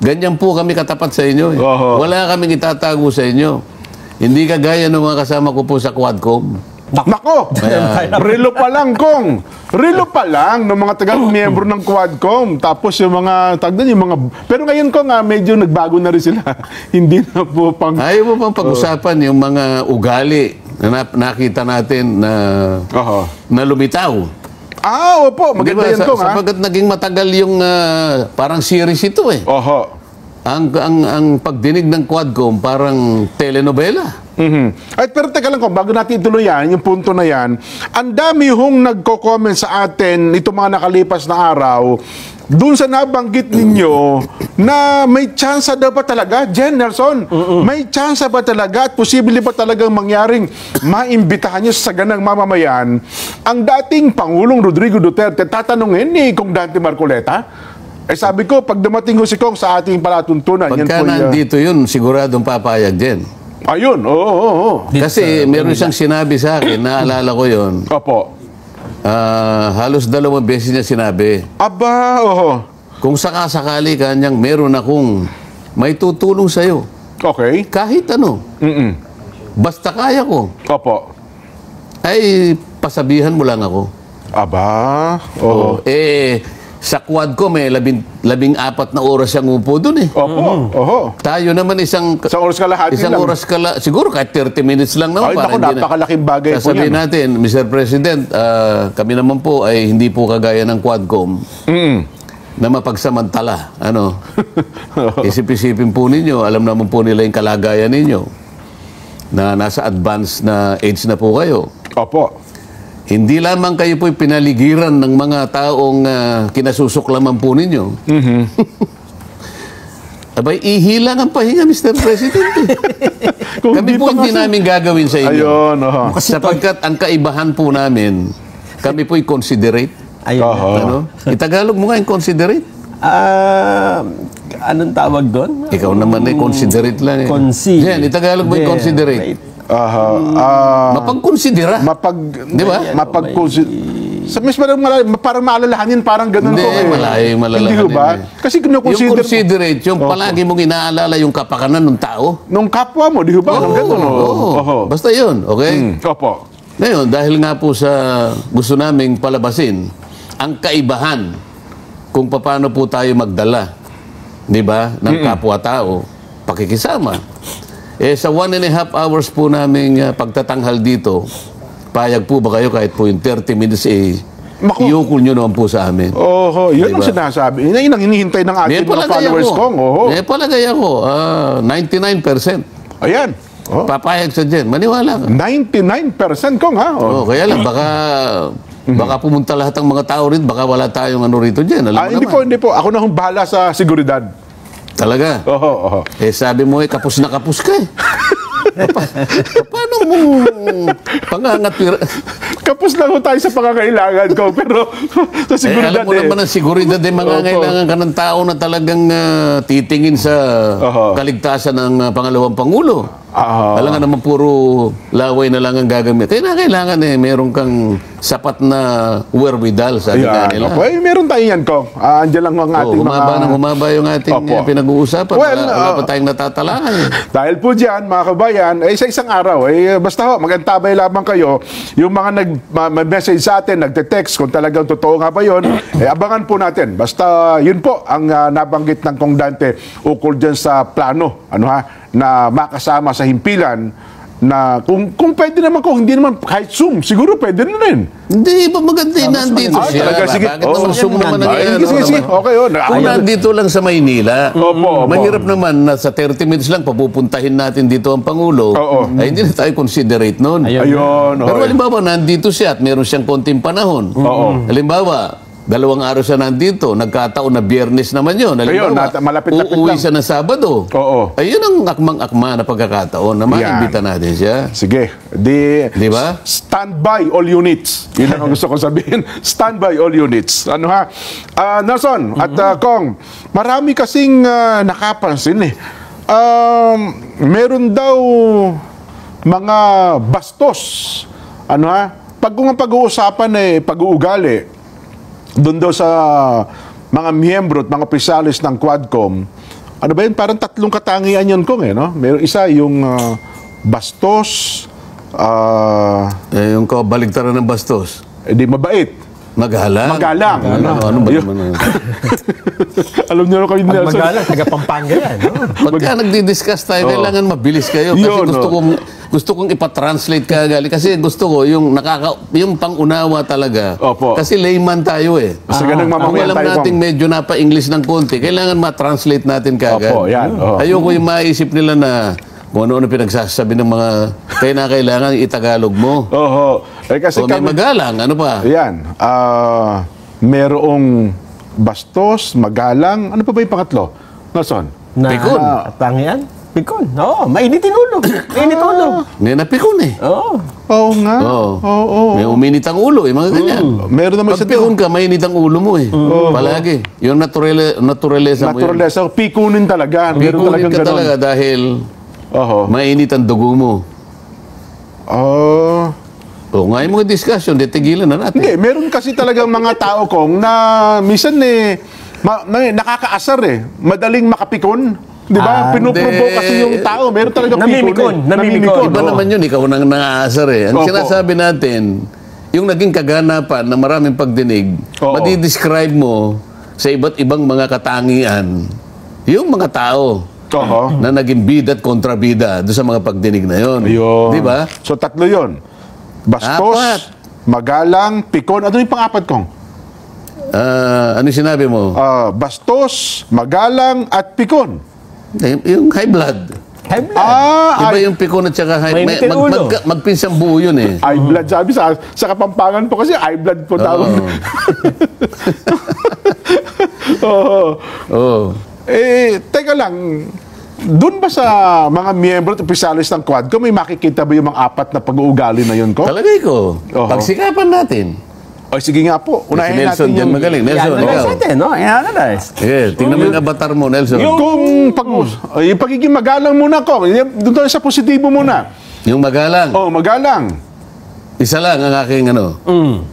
Ganyan po kami katapat sa inyo. Wala kaming itatago sa inyo. Hindi kagaya ng mga kasama ko po sa Quadcom. Nako! Relo pa lang, Kong. Relo pa lang ng mga taga-miyembro ng Quadcom. Tapos yung mga, pero ngayon, Kong, medyo nagbago na rin sila. Hindi na po pang... Ayaw mo pang pag-usapan yung mga ugali na nakita natin na lumitaw. Opo. Maganda yan, Kong, Sapagat naging matagal yung parang series ito eh. Ang pagdinig ng Quadcom parang telenovela. Ay, pero teka lang, Kong, bago natin ituloy yan, yung punto na yan, ang dami hong nagko-comment sa atin itong mga nakalipas na araw dun sa nabanggit ninyo na may tsansa daw ba talaga, Jen, Nelson? May tsansa ba talaga at posible ba talagang mangyaring maimbitahan nyo sa ganang mamamayan ang dating Pangulong Rodrigo Duterte? Tatanungin ni Kong Dante Marcoleta? Sabi ko, pag dumating ko si Kong sa ating palatuntunan... Pagka nandito yun, siguradong papayag din. Ayun, oo. Kasi meron siyang sinabi sa akin, naalala ko yun. Opo. Halos 2 beses niya sinabi. Aba, Kung sakasakali kanyang meron akong may tutulong sa'yo. Okay. Kahit ano. Basta kaya ko. Opo. Ay, pasabihan mo lang ako. Aba, Sa Quadcom, 14 na oras siyang upo dun eh. Opo. Tayo naman isang oras kalahati lang. Siguro kahit 30 minutes lang naman. Ay, naku, napakalaking bagay po yan. Sasabihin natin, Mr. President, kami naman po ay hindi po kagaya ng Quadcom na mapagsamantala. Isip-isipin po ninyo, alam naman po nila yung kalagayan ninyo na nasa advanced na age na po kayo. Opo. Hindi lamang kayo po'y pinaligiran ng mga taong kinasusuklaman po ninyo. Abay, ihilang ang pahinga, Mr. President. Kami po hindi namin gagawin sa inyo. Ayun, Sapagkat ang kaibahan po namin, kami po'y considerate. Ayun. Itagalog mo nga yung considerate. Anong tawag doon? Ikaw naman considerate lang eh. Yan, itagalog mo yung considerate. Mapagkonsidera. Di ba? Sa mismo parang maalalahanin, parang ganun. Hindi, malayo malalahanin. Hindi ba? Kasi yung considerate, yung palagi mong inaalala yung kapakanan ng tao. Nung kapwa mo, di ba? Basta yun, okay? Opo. Ngayon, dahil nga po sa gusto naming palabasin, ang kaibahan kung paano po tayo magdala, di ba, ng kapwa-tao, pakikisama. Sa 1.5 hours po namin pagtatanghal dito, payag po ba kayo kahit po yung 30 minutes iukol nyo naman po sa amin. Yun ang sinasabi. Yun ang hinihintay ng ating mga followers kong. Palagay ako, 99%. Ayan. Papayag sa dyan. Maniwala ka. 99% kong, ha? Kaya lang, baka pumunta lahat ng mga tao rito, baka wala tayong rito dyan. Hindi po. Ako na hong bahala sa seguridad. Talaga? Sabi mo kapos na kapos ka eh. Paano mo pangangatwira? Kapos lang tayo sa pangangailangan ko, pero sa seguridad alam mo naman ang seguridad mangangailangan ka ng tao na talagang titingin sa kaligtasan ng pangalawang Pangulo. Alam nga naman puro laway na lang ang gagamit. Kaya kailangan meron kang sapat na wherewithal, sabi nga nila. Meron tayo yan, Kong. Andiyan lang ang ating humaba yung ating pinag-uusapan. Wala pa tayong natatalaan. Dahil po dyan, mga kabayan, sa isang araw, basta magantabay lamang kayo, yung mga nag-message sa atin, nagte-text, kung talagang totoo nga ba yun, abangan po natin. Basta yun po ang nabanggit ng Kong Dante ukol dyan sa plano, na makasama sa himpilan, na kung pwede naman, kung hindi naman kahit Zoom, siguro pwede na rin. Hindi ba maganda yung nandito siya? Talaga, sige. Bakit naman Zoom naman Sige. Okay, kung nandito lang sa Maynila, mahirap naman na sa 30 minutes lang papupuntahin natin dito ang Pangulo, ay hindi na tayo considerate noon. Pero halimbawa, nandito siya at meron siyang konting panahon. Halimbawa, 2 araw siya nandito, nagkataon na Biyernes naman yun. Uuwi siya ng Sabado. Ayun ang akmang-akma na pagkakataon na maimbita natin siya. Sige. Di ba? Stand by all units. Yun ang gusto ko sabihin. Stand by all units. Nelson at Kong, marami kasing nakapansin meron daw mga bastos. Pag-uusapan pag-uugali doon daw sa mga miyembro at mga opisyalis ng Quadcom, ano ba yun? Parang tatlong katangian yun, Kong, eh, no? Meron isa, yung bastos, Yung kabaligtaran ng bastos. di mabait. Magalang. Magalang. Ano ba naman? Alam niyo na kayo, Pag Nelson. magalang, taga Pampanga yan. No? Pagka nagdi-discuss tayo, kailangan mabilis kayo. Kasi Yun, gusto kong ipatranslate ka gali. Kasi gusto ko yung yung pangunawa talaga. Opo. Kasi layman tayo eh. Kasi ganang Kung mamamayan alam tayo, natin Kong. medyo napa-English ng konti, kailangan ma-translate natin kagad. Opo, yan. Oo. Ayoko yung maisip nila na kung ano-ano pinagsasabi ng mga kailangan itagalog mo. Oho. Eh, kasi O may magalang, ano pa? Yan. Merong bastos, magalang. Ano pa ba yung pangatlo? Nelson? Pikon. Katangian? Pikon. Oo, mainitin ulo. Mainit ulo. May napikon eh. Oo. Oo nga. Oo. Oo. May uminit ang ulo eh, mga ganyan. Meron naman Pag isa pikon ka, mainit ang ulo mo eh. Palagi. Yung naturalesa mo yun. naturalesa. Pikunin talaga. Meron Pikunin talagang ka ganon. talaga dahil Oho. mainit ang dugo mo. Oh. O nga yung mga discussion, tigilan na natin. Hindi, meron kasi talagang mga tao, Kong, na minsan nakakaasar eh. Madaling makapikon. Di ba? Pinuprovoke hindi. kasi yung tao. Meron talagang Namimikon, pikon. namimikon. Iba Oo. naman yun, ikaw nang naaasar eh. Ang Opo. sinasabi natin, yung naging kaganapan ng maraming pagdinig, Oo. madidescribe mo sa iba't ibang mga katangian, yung mga tao Oho. na naging bida at kontrabida doon sa mga pagdinig na yon. Ayun. Di ba? So, tatlo yun. Bastos, Apat. magalang, pikon. Ano yung pang-apat, Kong? Ano yung sinabi mo? Bastos, magalang, at pikon. Yung high blood. High blood. Iba yung pikon at saka high May mitin ulo. magpinsang buo yun eh. High blood, sabi sa Kapampangan po kasi high blood po tawag. Oo. Oo. Teka lang, doon ba sa mga miyembro at opisyalis ng Quadcom, may makikita ba yung mga apat na pag-uugali na yun, ko? Talagay ko. Oho. Pagsikapan natin. O sige nga po, Si unahin Nelson natin dyan yung... magaling. Nelson, I-analyze ikaw. natin, no? I-analyze. Sige, tingnan mo yung avatar mo, Nelson. Kung yung pagiging magalang muna, ko. Doon tayo sa positibo muna. Yung magalang. Oh, magalang. Isa lang ang aking ano.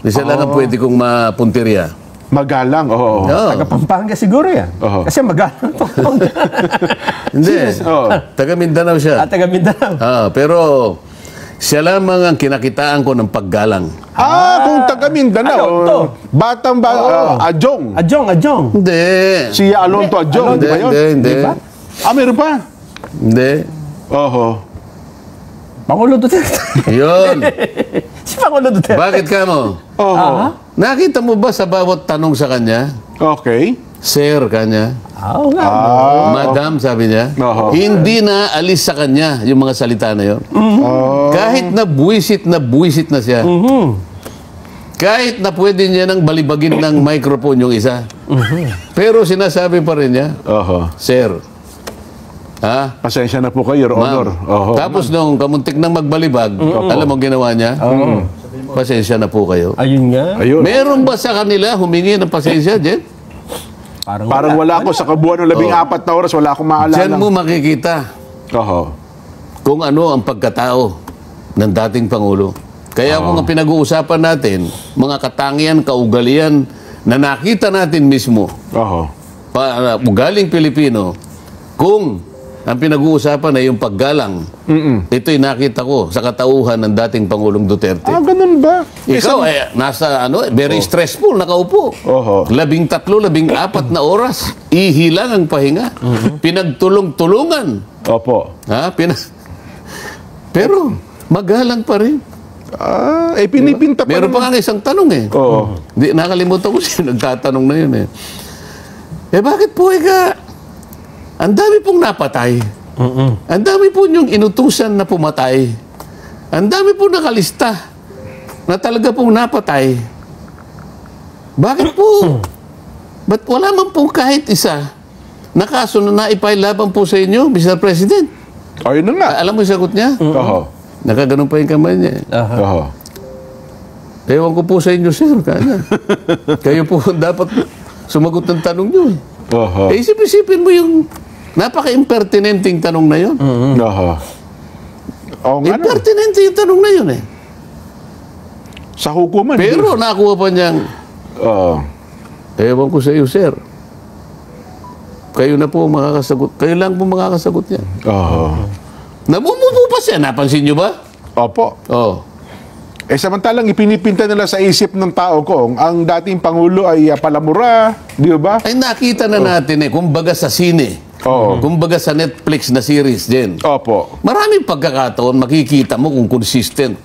Isa lang ang pwede kong mapuntirya. Magalang, oo. Oo. Taga Pampanga siguro yan. Oo. Kasi magalang Pampanga. Hindi. Oo. Taga Mindanao siya. Taga Mindanao. Pero siya lamang ang kinakitaan ko ng paggalang. Kung taga Mindanao. Ano to? Batang Adjong. Adjong. Hindi. Si Alonto Adjong, Hindi, di ba yun? hindi. Di ba? Meron pa? Hindi. Oho. Pangulo Duterte. Yun. Si Pangulo Duterte. Bakit ka mo? Oho. Nakita mo ba sa bawat tanong sa kanya? Okay. Sir, kanya. Oo nga. Madam, sabi niya. Oho. Hindi na alis sa kanya yung mga salita na yun. Kahit na buwisit na siya. Kahit na pwede niya nang balibagin ng microphone yung isa. Pero sinasabi pa rin niya, Oho. Sir, ha? Pasensya na po kayo, Your Honor. Oho. Tapos nung kamuntik nang magbalibag, alam mo ang ginawa niya? Pasensya na po kayo. Ayun nga. Ayun. Meron ba sa kanila humingi ng pasensya, Jen? Parang wala ako sa kabuuan ng 14 na oras, wala akong maalala. Diyan mo makikita Oho. kung ano ang pagkatao ng dating Pangulo. Kaya kung ang pinag-uusapan natin, mga katangian, kaugalian na nakita natin mismo, Oho. ugaling Pilipino, kung ang pinag-uusapan ay yung paggalang, ito'y nakita ko sa katauhan ng dating Pangulong Duterte. Ganun ba? Ikaw, nasa very stressful, nakaupo. Oho. 13, 14 na oras, ihilang ang pahinga. Pinagtulong-tulungan. Opo. Pero, magalang pa rin. Pinipinta pa Meron pa nga isang tanong eh. Oo. Di, nakalimutan ko siya, nagtatanong na yun eh. Bakit po ang dami pong napatay? Ang dami po niyong inutusan na pumatay. Ang dami po nakalista na talaga pong napatay. Bakit po? Ba't wala man po kahit isa na kaso na naipay laban po sa inyo, Mr. President? Ayun na nga. Alam mo yung sagot niya? Oho. Nakaganon pa yung kamay niya. Oho. Ewan ko po sa inyo, sir. Kayo po dapat sumagot ng tanong niyo. Oho. Isip-isipin mo yung napaka-impertinenting tanong na yun. Oho. Oo nga no. Impertinente yung tanong na yun eh. Sa hukuman. Pero nakuha pa niyang, Oo. ewan ko sa iyo, sir. Kayo na po makakasagot. Kayo lang po makakasagot niya. Namumupo pa siya. Napansin niyo ba? Opo. Oh. Samantalang ipinipinta nila sa isip ng tao kung ang dating Pangulo ay palamura, di ba? Ay nakita na natin kumbaga sa sine. Kumbaga sa Netflix na series din. Opo. Maraming pagkakataon makikita mo kung consistent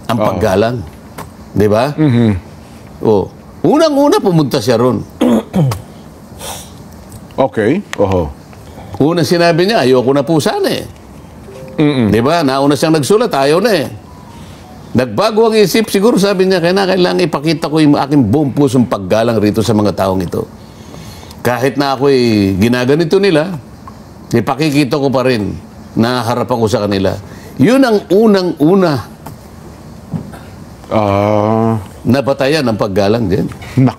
ang paggalang. Di ba? Oh. Unang-una pumunta siya ron. Okay. Una sinabi niya, ayoko na po sana eh. Di ba? Nauna siyang nagsulat, ayaw na eh. Nagbago ang isip, siguro sabi niya, kailangan ipakita ko yung aking buong pusong paggalang rito sa mga taong ito. Kahit na ako'y ginaganito nila, ipakikita ko pa rin na harapan ko sa kanila. Yun ang unang-una na batayan ng paggalang din.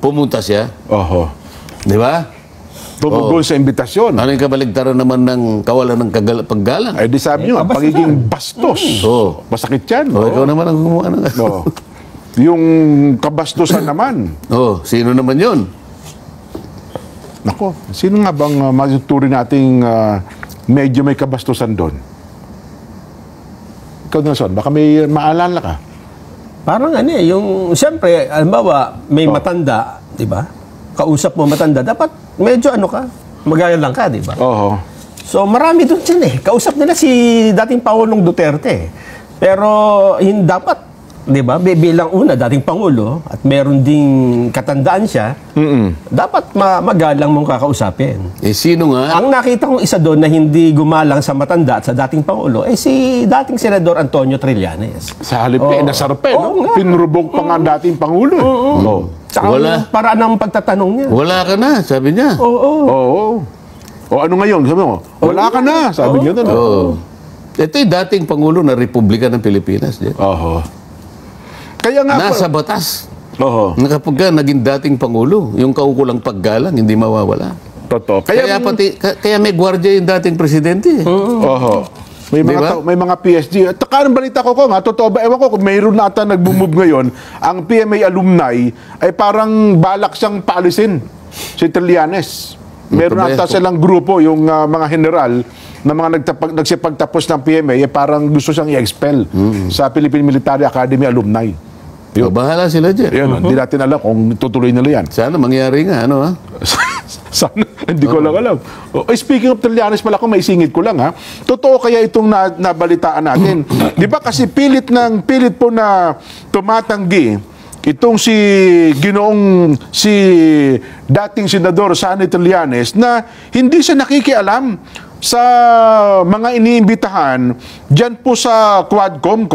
Pumunta siya. Di ba? Tumugon sa imbitasyon. Ano yung kabaligtaran naman ng kawalan ng paggalang? Ay, di sabi nyo, pagiging bastos. Masakit yan. Ikaw naman ang gumawa ng... Yung kabastusan naman. Sino naman yun? Nako, sino nga bang matuturing nating medyo may kabastusan doon? Ikaw, Nelson, baka may maalala ka. Parang yung, siyempre, alimbawa, may matanda, di ba? Kausap mo matanda, dapat medyo magaya lang ka, di ba? So, marami doon dyan Kausap nila si dating Pangulong Duterte. Pero, hindi dapat, di ba? Bilang una, dating Pangulo, at meron ding katandaan siya, dapat magalang mong kakausapin. Sino nga? Ang nakita kong isa doon na hindi gumalang sa matanda at sa dating Pangulo, si dating Senador Antonio Trillanes. Sa halip nasarpe, no? Pinrubog pa nga dating Pangulo. Saka paraan ng pagtatanong niya. Wala ka na, sabi niya. O ano ngayon? Sabi mo, wala ka na, sabi niya doon. Ito yung dating Pangulo ng Republika ng Pilipinas. Kaya nga nasa batas. Na kapag naging dating Pangulo, yung kaukulang paggalang, hindi mawawala. Totoo. Kaya may gwardiya yung dating presidente. May mga PSG. At anong balita ko nga, totoo ba? Ewan ko, kung mayroon na ata nag-move ngayon, ang PMA alumni ay parang balak siyang paalisin si Trillanes. Meron ata silang grupo, yung mga general, na mga nagsipagtapos ng PMA, parang gusto siyang i-expel sa Philippine Military Academy alumni. Bahala sila dyan. Hindi natin alam kung tutuloy nila yan. Sana mangyari nga, Sana, hindi ko lang alam. Speaking of Trillanes pala, kung maisingit ko lang totoo kaya itong nabalitaan natin. Di ba kasi pilit po na tumatanggi itong si dating Senador Sonny Trillanes na hindi siya nakikialam sa mga iniimbitahan dyan po sa Quadcom.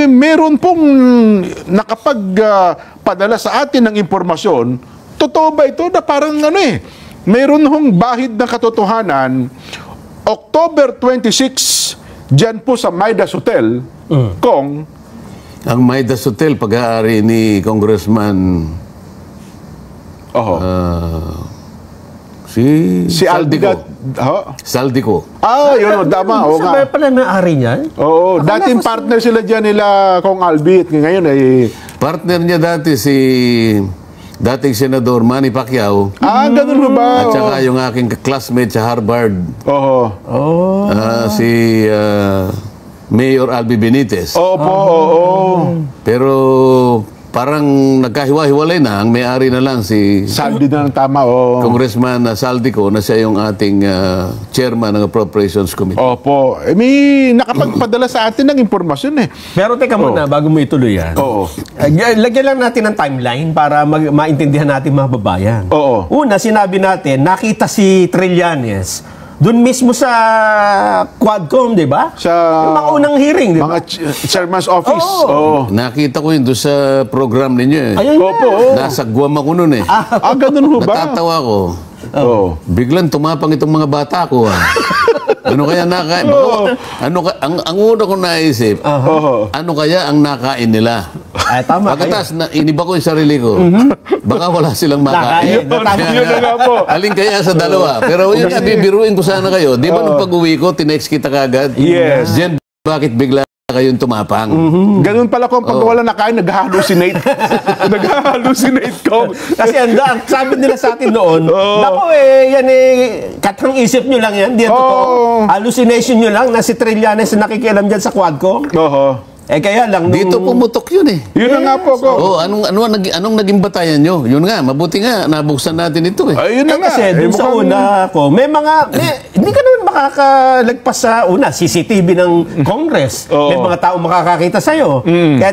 Meron pong nakapagpadala sa atin ng impormasyon. Totoo ba ito na parang meron hong bahid ng katotohanan, October 26, dyan po sa Midas Hotel, Kong. Ang Midas Hotel, pag-aari ni Congressman si Saldico. Saldico. Yun, tama. Sabay pala na-ari niya? Dating partner sila dyan nila Kong Albi. Ngayon ay... Partner niya dati si dating Senador Manny Pacquiao. Ganun ba? At saka yung aking classmate sa Harvard. Si Mayor Albi Benitez. Pero parang nagkahiwa-hiwalay na. Ang may-ari na lang si Saldi na ng tama. Congressman Saldico na siya yung ating chairman ng Appropriations Committee. May nakapagpadala sa atin ng impormasyon Pero teka muna, bago mo ituloy yan. Lagyan lang natin ng timeline para maintindihan natin mga babayan. Una, sinabi natin, nakita si Trillanes doon mismo sa Quadcom, di ba? Yung mga unang hearing, di ba? Mga chairman's office. Nakita ko yun doon sa program ninyo Nasa Guam ako noon Ganun ba? Natatawa ko. Biglang tumapang itong mga bata ko. Ano kaya nakain? Ang una ko naisip, ano kaya ang nakain nila? Tama. Pagkatas, iniba ko yung sarili ko. Baka wala silang makain. Yun na nga po. Alin kaya sa dalawa? Pero yun nga, bibiruin ko sana kayo. Di ba nung pag-uwi ko, tinext kita kagad? Yes. Jen, bakit bigla kayong tumapang. Ganun pala kung pag wala na kain, nag-hallucinate. Nag-hallucinate ko. Kasi ang sabi nila sa atin noon, nako yan katang isip nyo lang yan, di yan totoo. Hallucination nyo lang na si Trillanes na nakikialam dyan sa Quadcom. Kaya lang Dito pumutok yun eh. Yun na nga po ko. Anong naging batayan nyo? Yun nga, mabuti nga, nabuksan natin ito eh. Ayun na nga. Kasi dun sa una ko, hindi ka naman makakalagpas sa una, CCTV ng Congress. May mga tao makakakita sa'yo.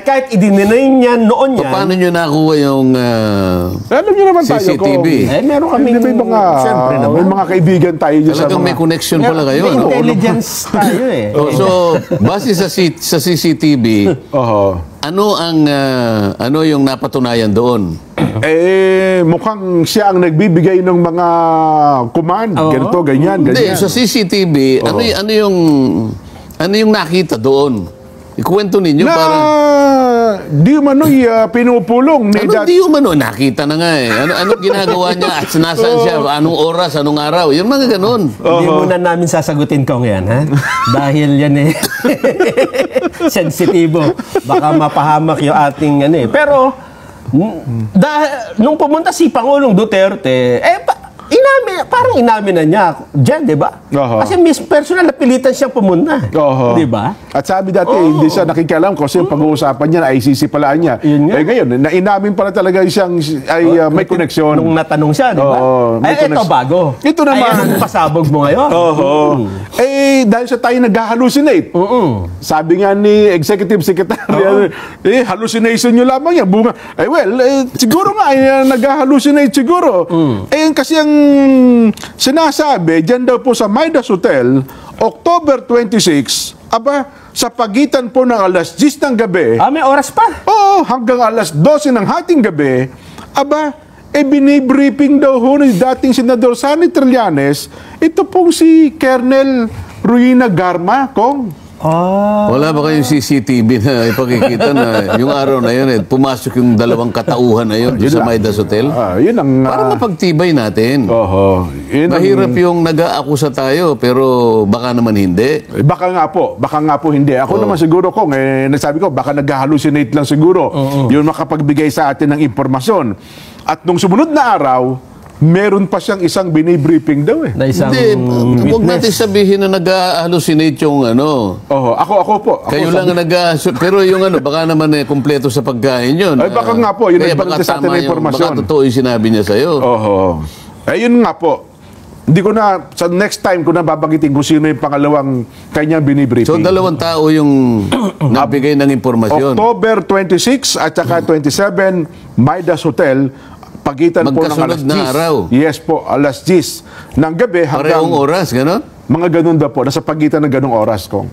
Kahit i-deny niya noon yan. Paano nyo nakuha yung Alam nyo naman tayo CCTV? Meron kami siyempre naman. May mga kaibigan tayo dyan sa Talagang may connection pala kayo. May No? intelligence tayo eh. So, base sa CCTV, ano yung napatunayan doon? Mukhang siya ang nagbibigay ng mga command. Ganito, ganyan. Hindi, sa CCTV, ano yung nakita doon? Ikuwento ninyo para... Di umano'y pinupulong ni Di umano? Nakita na nga eh. Ano ginagawa niya at nasaan siya? Anong oras? Anong araw? Yung mga ganun. Hindi muna namin sasagutin kong yan, ha? Dahil yan eh. Sensitibo. Baka mapahamak yung ating Pero, nung pumunta si Pangulong Duterte, parang inamin na niya dyan, di ba? Kasi personal napilitan siyang pumunta. Di ba? At sabi dati, hindi siya nakikialam kasi yung pag-uusapan niya, ICC pala niya. Ngayon, nainamin pala talaga siyang may koneksyon. Nung natanong siya, di ba? Ito bago. Ito naman. Anong pasabog mo ngayon? Dahil sa tayo nag-hallucinate. Sabi nga ni Executive Secretary, hallucination nyo lamang yan. Bunga. Siguro nga, nag-hallucinate siguro. Kasi ang sinasabi, dyan daw po sa Midas Hotel, October 26, sa pagitan po ng alas 10 ng gabi. May oras pa. Hanggang alas 12 ng hating gabi, binibriefing daw ho ni dating Senador Sonny Trillanes, ito pong si Colonel Ruina Garma, Kong. Wala ba kayong CCTV na ipakikita na yung araw na yun pumasok yung dalawang katauhan na yun sa Midas Hotel? Yun ang... Para mapagtibay natin. Mahirap yung nag-aakusa tayo pero baka naman hindi. Baka nga po hindi. Ako naman siguro Kong, nagsabi ko, baka nag-hallucinate lang siguro. Yun makapagbigay sa atin ng impormasyon. At nung sumunod na araw, meron pa siyang isang binibriefing daw eh. Hindi, huwag natin sabihin na nag-hallucinate yung Ako po. Kayo lang pero yung baka naman kumpleto sa pagkain yun. Baka nga po, yun ang balik sa atin ng impormasyon. Baka totoo yung sinabi niya sa'yo. Yun nga po. Hindi ko na, sa next time ko na babagitin kung sino yung pangalawang kanyang binibriefing. So, dalawang tao yung nabigay ng impormasyon. October 26 at saka 27, Midas Hotel, pagitan po ng alas 10. Na araw. Yes po, alas 10 ng gabi hanggang... Parehong oras, gano'n? Mga ganun daw po, nasa pagitan ng ganung oras ko.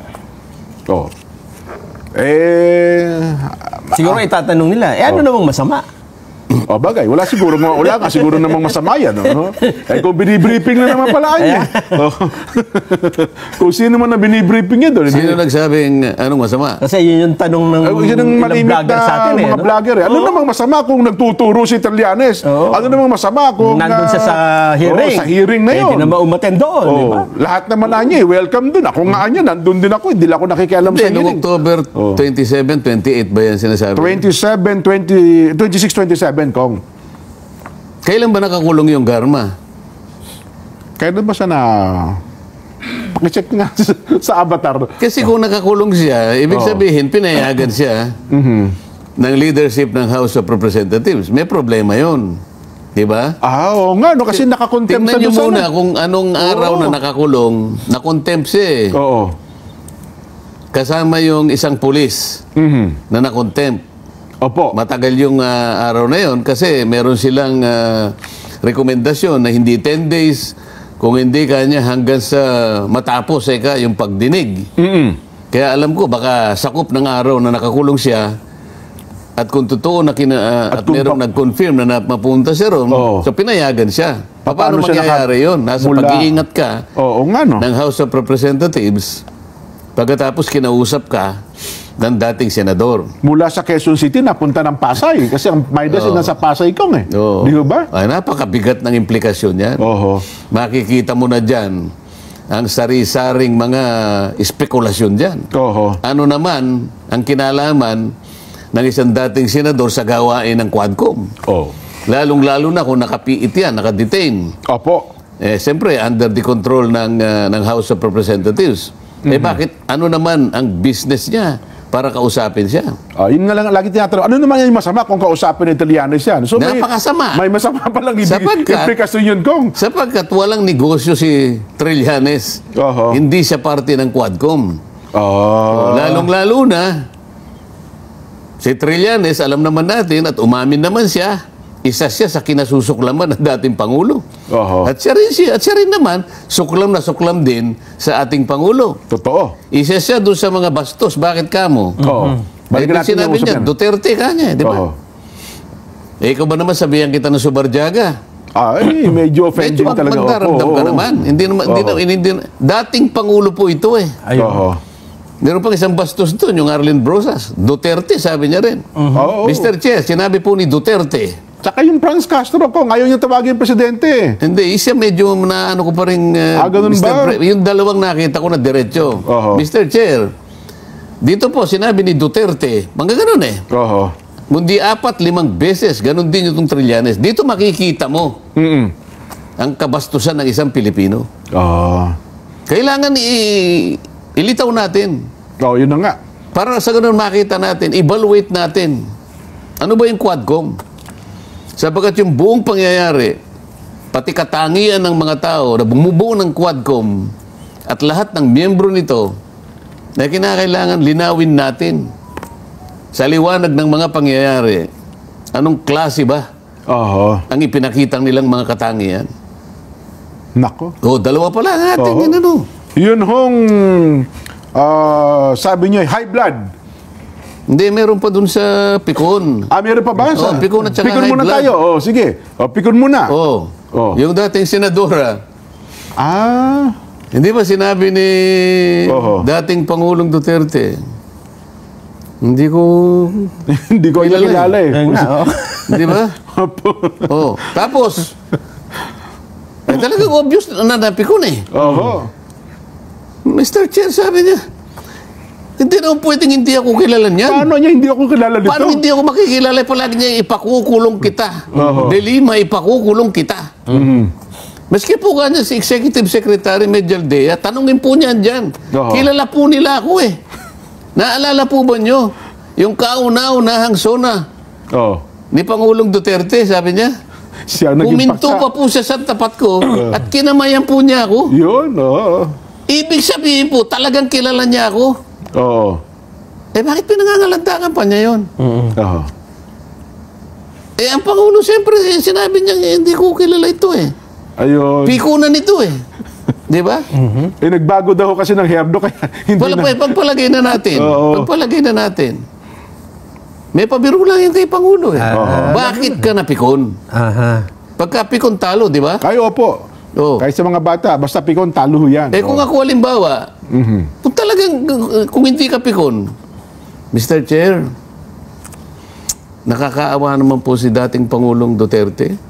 Siguro itatanong nila, ano namang masama? Bagay, wala nga siguro namang masama yan. Kung binibriefing na naman pala niya. Kung sino man na binibriefing niya doon. Sino nagsabing anong masama? Kasi yun yung tanong ng yun ang malimit vlogger sa atin. Mga vlogger. Ano namang masama kung nagtuturo si Trillanes? Ano namang masama kung... Nandun siya sa hearing. Sa hearing na yun. Hindi na maumaten doon, di ba? Lahat naman na niya, welcome doon. Ako nga niya, nandun din ako. Hindi ako nakikialam sa hearing. October 27, 28 ba yan sinasabi? 26-27, Kong. Kailan ba nakakulong yung Garma? Kailan ba siya na... Pakicheck nga sa avatar. Kasi kung nakakulong siya, ibig sabihin, pinayagan siya ng leadership ng House of Representatives. May problema yun. Di ba? Oo nga, kasi nakakontempt sa doon. Tingnan nyo muna kung anong araw na nakakulong, nakontempt siya eh. Kasama yung isang pulis na nakontempt. Matagal yung araw na yon kasi meron silang rekomendasyon na hindi 10 days, kung hindi kanya hanggang sa matapos yung pagdinig. Kaya alam ko, baka sakop ng araw na nakakulong siya at kung totoo na at merong nag-confirm na mapunta siya ron, so pinayagan siya. Paano mangyayari yun? Nasa pag-iingat ka ng House of Representatives pagkatapos kinausap ka ng dating senador. Mula sa Quezon City, napunta ng Pasay. Kasi ang Midas nasa Pasay Kong eh. Di ba? Napakabigat ng implikasyon yan. Makikita mo na dyan ang sari-saring mga espekulasyon dyan. Oho. Ano naman ang kinalaman ng isang dating senador sa gawain ng Quadcom? Oh. Lalong-lalo na kung nakapiit yan, nakadetain. Opo. Siyempre, under the control ng House of Representatives. Bakit? Ano naman ang business niya para kausapin siya? Yun nga lang lagi tinatanong. Ano naman yung masama kung kausapin ng Italianos yan? So, Napakasama. May masama palang Sapagkat- implikasyon yun, Kong. Sapagkat walang negosyo si Trillanes. Oho. Hindi siya parte ng Quadcom. Oh. Lalong-lalo na, si Trillanes, alam naman natin at umamin naman siya, isa siya sa kinasusuklaman ng dating Pangulo. Oho. At siya rin naman, suklam na suklam din sa ating Pangulo. Totoo. Isa siya doon sa mga bastos. Bakit kamo? Oo. Balikan natin Sinabi yung usap niya, yan. Duterte ka niya, di ba? Oo. Ikaw ba naman sabihan kita ng Subarjaga? Medyo offending Medyo talaga. magdaramdam ka Oo. naman. Hindi, dating Pangulo po ito eh. Ayun. Oo. Meron pang isang bastos doon, yung Arlen Brosas. Duterte, sabi niya rin. Oo. Mr. Chair, sinabi po ni Duterte. Tsaka yung Franz Castro ko, ngayon yung tawagin presidente. Hindi, isa medyo na ano ko pa rin. Ganun ba? Yung dalawang nakita ko na diretso. Oho. Mr. Chair, dito po sinabi ni Duterte, mga ganun eh. Oho. Mundi 4-5 beses, ganun din yung Trillanes. Dito makikita mo ang kabastusan ng isang Pilipino. Kailangan ilitaw natin. Yun na nga. Para sa ganun makita natin, evaluate natin. Ano ba yung Quadcom? Sapagkat yung buong pangyayari, pati katangian ng mga tao na bumubuo ng Quadcom at lahat ng miyembro nito na kinakailangan linawin natin sa liwanag ng mga pangyayari. Anong klase ba ang ipinakitang nilang mga katangian? Nako. Dalawa pa lang natin. Oo. Yun ano. Yun hong sabi niyo, high blood. Hindi, meron pa dun sa Pikon. Meron pa ba? Pikon at saka Pikon high muna blood. tayo. Sige. Pikon muna. Yung dating senadora, hindi ba sinabi ni dating Pangulong Duterte, hindi ko Hindi ko Kilala kilala eh. Ayun nga, oh. Di ba? Tapos, talagang obvious na Pikon eh. Mr. Chair, sabi niya, hindi naman pwedeng hindi ako kilala niyan. Paano niya hindi ako kilala dito? Paano hindi ako makikilala? Palagi niya ipakukulong kita. Delima, ipakukulong kita. Maski po kanya si Executive Secretary Medialdea, tanungin po niyan dyan. Kilala po nila ako eh. Naalala po ba nyo? Yung kauna-unahang sona ni Pangulong Duterte, sabi niya. Siya naging Puminto paksa. pa po siya sa tapat ko at kinamayan po niya ako. Yun, Ibig sabihin po, talagang kilala niya ako. Bakit pinangangalantakan pa niya yun? Ang Pangulo, siyempre, sinabi niya, hindi ko kilala ito eh. Ayun. Pikunan ito eh. Di ba? Nagbago daw kasi ng herdo kaya hindi na. Pagpalagay na natin. Oo. Pagpalagay na natin. May pabiro lang yan kay Pangulo eh. Bakit ka napikon? Pagka pikon talo, di ba? Ay, opo. Kahit sa mga bata, basta pikon, talo ho yan. Kung ako halimbawa, kung talagang, kung hindi ka pikon, Mr. Chair, nakakaawa naman po si dating Pangulong Duterte.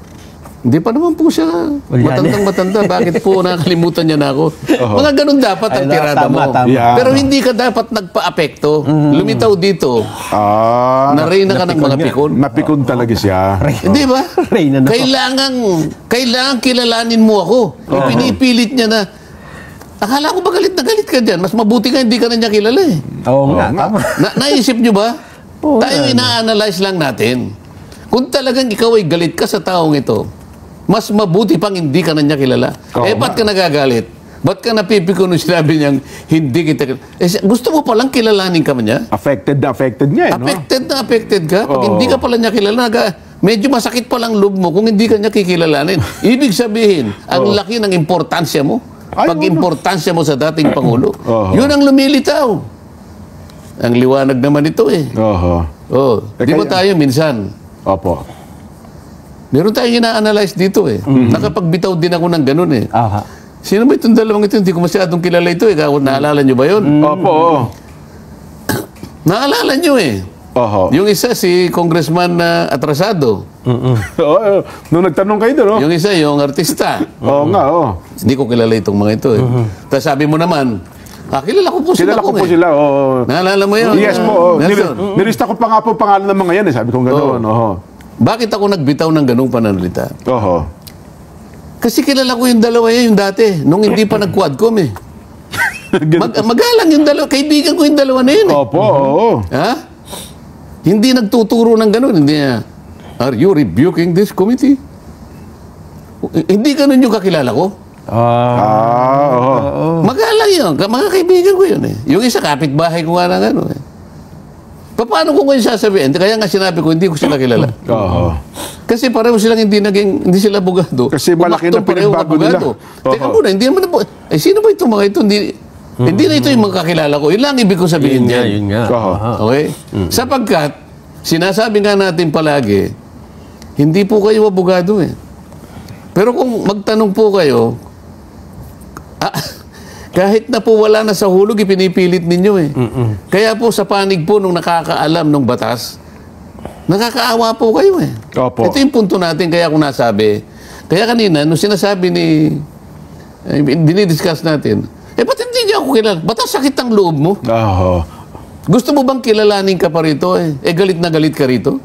Hindi pa naman po siya matandang-matanda. Bakit po nakakalimutan niya na ako? Mga ganun dapat ang tirada mo. Yeah. Pero hindi ka dapat nagpa-apekto. Lumitaw dito. Nareyna ka ng mga pikon. Napikon talaga siya. Hindi ba? Reyna na. Kailangan kilalanin mo ako. Pinipilit niya na, akala ko ba galit na galit ka dyan? Mas mabuti ka, hindi ka na niya kilala eh. Oo nga, tama. Naisip nyo ba? Tayo ina-analyze lang natin. Kung talagang ikaw ay galit ka sa taong ito, mas mabuti pang hindi ka na niya kilala. Ba't ka nagagalit? Ba't ka napipiko nung sinabi niyang hindi kita kilala? Gusto mo palang kilalanin ka niya? Affected niya eh, no? Affected ka? Pag hindi ka pala niya kilala, medyo masakit palang loob mo kung hindi ka niya kikilalanin. Ibig sabihin, ang laki ng importansya mo. Pag-importansya mo sa dating Pangulo. Yun ang lumilitaw. Ang liwanag naman ito eh. Di ba tayo minsan? Opo. Meron tayong ina-analyze dito eh. Nakapagbitaw din ako ng ganun eh. Sino ba itong dalawang ito? Hindi ko masyadong kilala ito eh. Naalala nyo ba yun? Opo. Naalala nyo eh. Oho. Yung isa, si Congressman Atrasado. Oo, nung nagtanong kayo doon, Yung isa, yung artista. Oo nga, oo. Hindi ko kilala itong mga ito. Tapos sabi mo naman, kilala ko po sila. Kilala ko po sila, oo. Naalala mo yun? Yes po, oo. Nelson. Nilista ko pa nga po pangalan ng mga yan, sabi ko ganoon, oo. Bakit ako nagbitaw ng ganung pananalita? Oho. Kasi kilala ko yung dalawa yan, yung dati, nung hindi pa nag-quadcom eh. Magalang yung dalawa, kaibigan ko yung dalawa na yun eh. Opo, oo. Ha? Hindi nagtuturo ng ganun. Hindi niya, are you rebuking this committee? Hindi ganun yung kakilala ko. Oo. Magalang yun. Mga kaibigan ko yun eh. Yung isa, kapitbahay ko nga na gano'n eh. Paano ko ngayon sasabihin? Kaya nga sinabi ko, hindi ko sila kilala. Oo. Kasi pareho silang hindi sila abogado. Kasi malaki na pareho pinagbago nila. abogado. Teka muna, hindi naman sino ba itong mga ito? Hindi na ito yung mga kakilala ko. Yun lang ibig ko sabihin Yun nga, dyan. yun nga. Oo. Okay? Sapagkat, sinasabi nga natin palagi, hindi po kayo abogado eh. Pero kung magtanong po kayo, kahit na po wala na sa hulog, ipinipilit ninyo eh. Kaya po sa panig po nung nakakaalam ng batas, nakakaawa po kayo eh. Opo. Ito yung punto natin, kaya kung nasabi. Kaya kanina, nung sinasabi dinidiscuss natin, ba't hindi niya ako kilala? Ba't ang sakit ang loob mo? Oo. Gusto mo bang kilalanin ka pa rito eh? Galit na galit ka rito?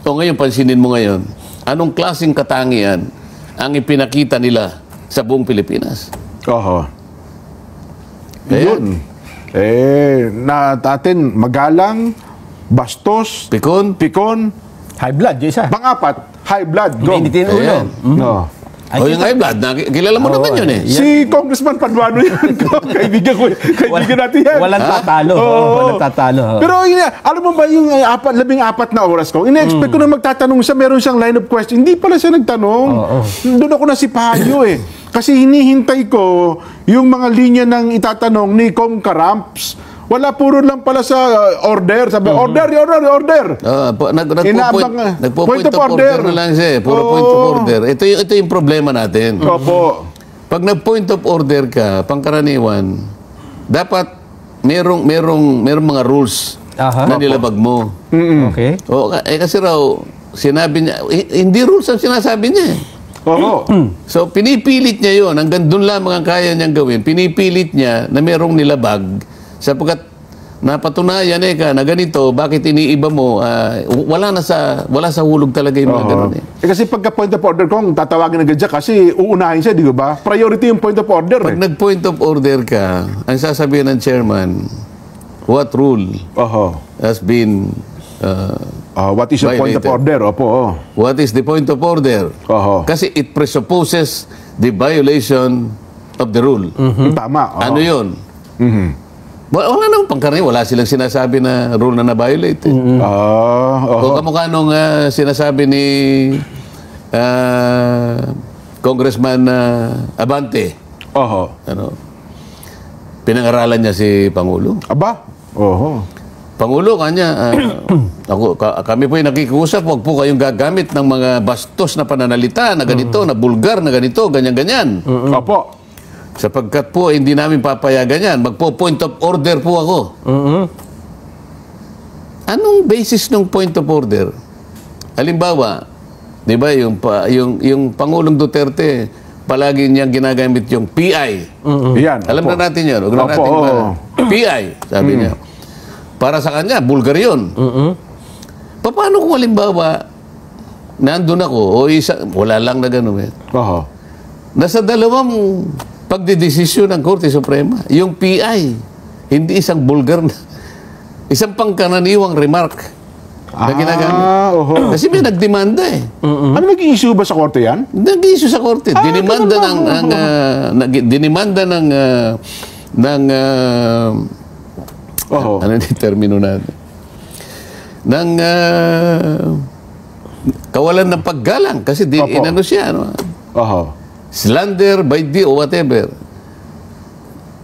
O ngayon, pansinin mo ngayon, anong klaseng katangian ang ipinakita nila sa buong Pilipinas? Oho. Kaya, Yun. Na atin, magalang, bastos, Pikon, pikon, High blood, yung isa. pang-apat, high blood, gong. Mainitin ulo. Ayan. No. o yung high blood, kilala mo naman yun eh. Si Congressman Paduano yan. Kaibigan natin yan. Walang tatalo. Oo. Walang tatalo. Pero alam mo ba yung 14 na oras ko, ina-expect ko na magtatanong siya, meron siyang line of question. Hindi pala siya nagtanong. Doon ako nasipayo eh. Kasi hinihintay ko yung mga linya ng itatanong ni Com Caramps. Wala, puro lang pala sa order. Sabi, order. Nagpo-point of order na lang siya eh. Puro point of order. Ito yung problema natin. Opo. Pag nag-point of order ka, pangkaraniwan, dapat merong mga rules na nilabag mo. Okay. Kasi raw, sinabi niya, hindi rules ang sinasabi niya eh. Oo. So, pinipilit niya yun. Hanggang doon lamang ang kaya niyang gawin. Pinipilit niya na merong nilabag sapagkat napatunayan na ganito, bakit iniiba mo? Wala sa hulog talaga yung mga ganun eh. Kasi pagka point of order kong tatawagin agad siya kasi uunahin siya, di ba? Priority yung point of order. Pag nag-point of order ka, ang sasabihin ng chairman, what rule has been what is your point of violated? order? Opo. What is the point of order? Kasi it presupposes the violation of the rule. Tama. Ano yun? Wala namang pangkaraniwan. Wala silang sinasabi na rule na na-violate. Kung kamukha nung sinasabi ni Congressman Abante, pinangaralan niya si Pangulo. Aba? Pangulo, kanya, kami po yung nakikiusap, huwag po kayong gagamit ng mga bastos na pananalita na ganito, na bulgar na ganito, ganyan-ganyan. Opo. Sapagkat po, hindi namin papayagan yan. Magpo-point of order po ako. Anong basis ng point of order? Halimbawa, di ba, yung Pangulong Duterte, palagi niyang ginagamit yung PI. Yan. Alam na natin yun. Huwag na natin PI, sabi niya. Para sa kanya, bulgar yun. Paano kung halimbawa, nandun ako, wala lang na gano'n eh. Nasa dalawang pagdidesisyon ng Korte Suprema, yung PI, hindi isang bulgar na, isang pangkaraniwang remark na ginagamit. Kasi may nagdemanda eh. Ano nag-i-issue ba sa Korte yan? Nag-issue sa Korte. Dinimanda ng ano yung termino natin? Ng kawalan ng paggalang. Kasi inano siya. Slander by the o whatever.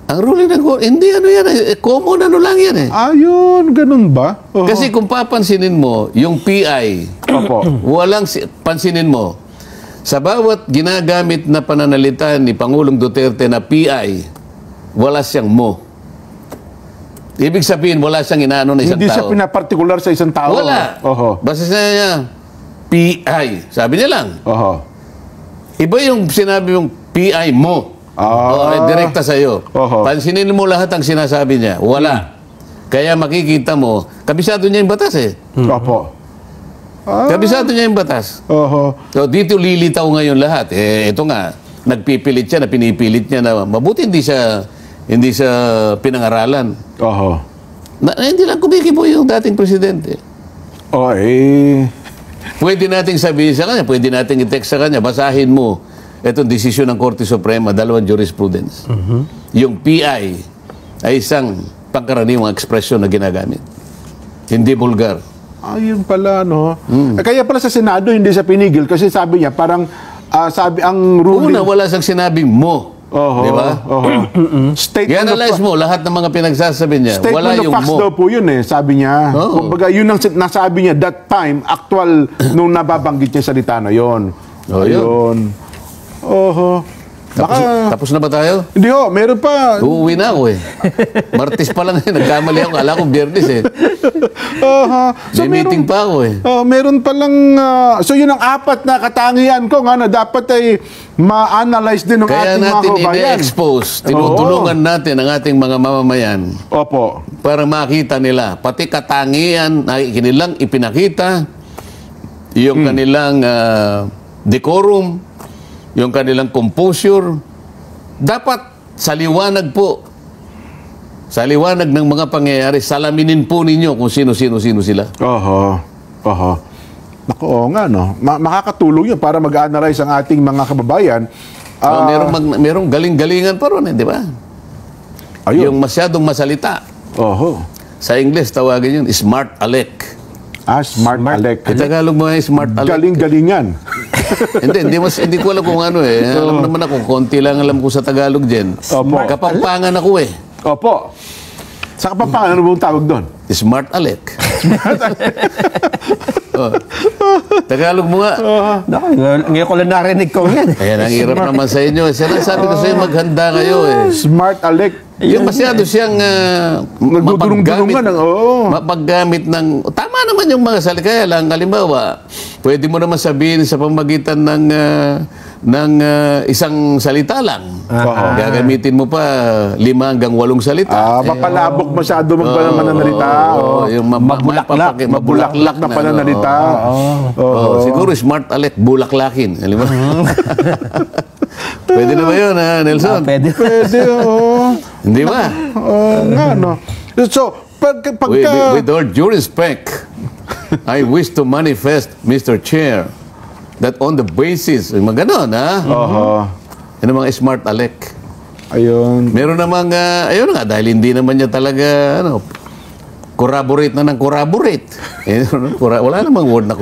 Ang ruling ng court, hindi ano yan common ano lang yan eh. Ayun, ganun ba? Kasi kung papansinin mo, yung PI, pansinin mo, sa bawat ginagamit na pananalita ni Pangulong Duterte na PI, wala siyang mo. Ibig sabihin, wala siyang inaano na isang Hindi siya tao. pinapartikular sa isang tao. Wala. Oho. Basta niya, PI. Sabi niya lang. Oho. Iba yung sinabi mong PI mo. Direkta sa'yo. Oho. Pansinin mo lahat ang sinasabi niya. Wala. Kaya makikita mo, kabisado niya yung batas eh. Opo. Kabisado niya yung batas. Oho. So dito lilitaw ngayon lahat. Ito nga, nagpipilit siya, pinipilit niya na mabuti hindi siya pinangaralan. Oho. Hindi lang kumikibo yung dating presidente. Pwede nating sabihin sa kanya, pwede nating i-text sa kanya, basahin mo itong desisyon ng Korte Suprema, dalawang jurisprudence. Yung PI ay isang pangkaraniwang ekspresyon na ginagamit. Hindi vulgar. Ayun pala, no? Kaya pala sa Senado, hindi siya pinigil kasi sabi niya, parang, sabi ang ruling... Una, wala siyang sinabing mo. Di ba? Statement I-analyze mo lahat ng mga pinagsasabi niya. Statement Wala of yung facts mo. daw po yun sabi niya. Kumbaga, yun ang nasabi niya that time, actual, nung nababanggit niya salita na yun. Ayun. Oho. Tapos na ba tayo? Hindi ho, meron pa. Uuwi na ako eh. Martes pa lang eh. Nagkamali ako. Kala ko Biyernes eh. May meeting pa ako eh. Meron pa lang, so yun ang apat na katangian ko nga na dapat ay ma-analyze din ng Kaya ating mga natin kabayan. ine-expose, tinutulungan natin ang ating mga mamamayan Opo. para makita nila, pati katangian na kanilang ipinakita, yung kanilang decorum, yung kanilang composure, dapat sa liwanag po, sa liwanag ng mga pangyayari, salaminin po ninyo kung sino-sino sila. Oho. Naku, oo nga, no? Makakatulong yun para mag-analyze ang ating mga kababayan. Merong galing-galingan pa ron, di ba? Ayun. Yung masyadong masalita. Oho. Sa English, tawagin yun, smart alec. Smart alec. Tagalog mo yung smart alec. Galing-galingan. hindi ko alam kung ano eh. Alam naman ako, konti lang alam ko sa Tagalog dyan. Opo. Kapampangan ako eh. Opo. Sa Kapampangan, ano bang tawag doon? Smart alec. Tagalog mo nga. Naku, ngayon ko lang narinig ko yan. Ayan, ang hirap naman sa inyo. Sinasabi ko sa iyo, maghanda kayo eh. Smart alec. Yung masyado siyang Nagdudulong-dulungan mapaggamit ng... Tama naman yung mga salita. Kaya lang, halimbawa, pwede mo naman sabihin sa pamagitan ng isang salita lang. Gagamitin mo pa 5 hanggang 8 salita. Mapalabok masyado mananalita. Yung Mabulaklak na pananalita. Siguro smart alec, bulaklakin. Alam mo? Pwede na ba yun, Nelson? Pwede. Pwede, Hindi ba? nga, no? So, pagka... With all due respect, I wish to manifest, Mr. Chair, that on the basis, mga ganon, Yan ang mga smart alec. Ayun. Meron namang, ayun nga, dahil hindi naman niya talaga, corroborate na ng corroborate. Wala namang word na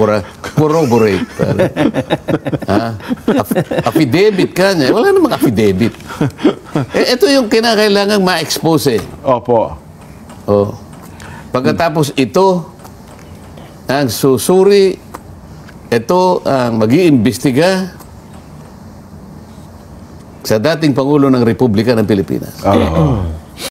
corroborate. Affidavit ka niya. Wala namang affidavit. Ito yung kinakailangang ma-expose eh. Opo. Pagkatapos ito, ang susuri, ito ang mag-iimbestiga sa dating Pangulo ng Republika ng Pilipinas.